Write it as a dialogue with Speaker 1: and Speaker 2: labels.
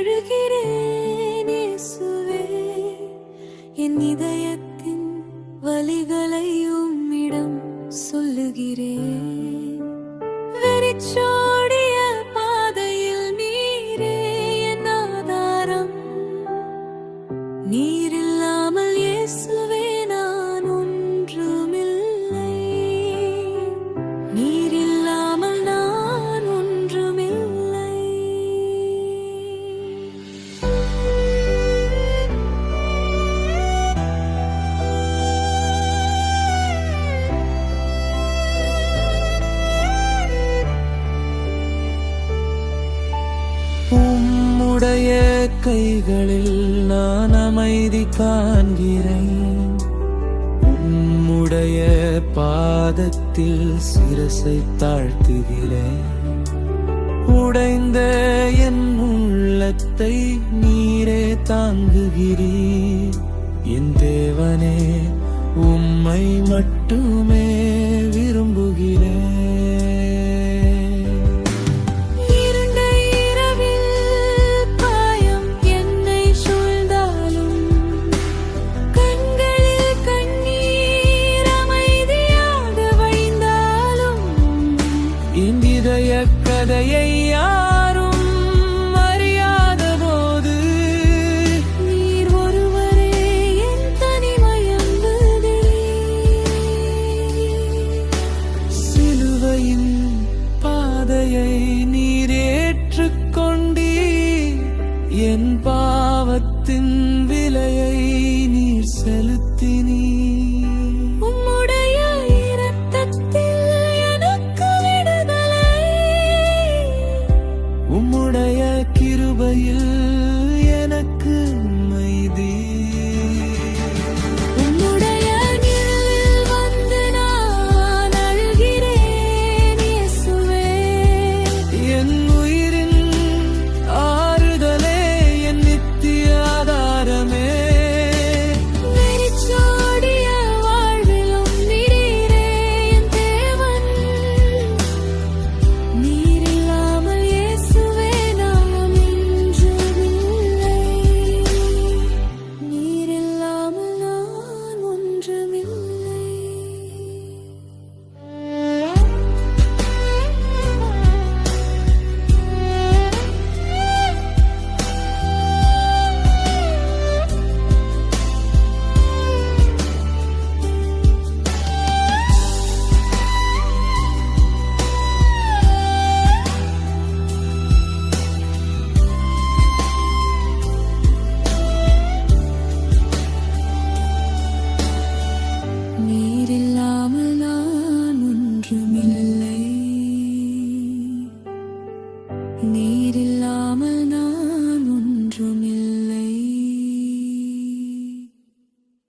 Speaker 1: அழுகிறேன் இயேசுவே, என் இதயத்தின் வலிகளை உம்மிடம் சொல்லுகிறேன். வெறிச்சோடிய பாதையில் நீரே என் ஆதாரம். நீரில்லாமல் இயேசுவே நான் ஒன்றுமில்லை. நீரில்லாமல் நான் ஒன்றுமில்லை.
Speaker 2: உம்முடைய கைகளில் நான் அமைதி காண்கிறேன். உம்முடைய பாதத்தில் சிரசை தாழ்த்துகிறேன். உடைந்த என் உள்ளத்தை நீரே தாங்குகிறீர். என் தேவனே, உம்மை மட்டுமே விரும்புகிறேன். இதய கதையை யாரும் அறியாத போது
Speaker 1: நீர் ஒருவரே என் தனிமயங்குதே.
Speaker 2: சிலுவையின் பாதையை நீர் ஏற்றுக்கொண்டீர். என் பாவத்தின் விலையை நீர் செலுத்தினீர்.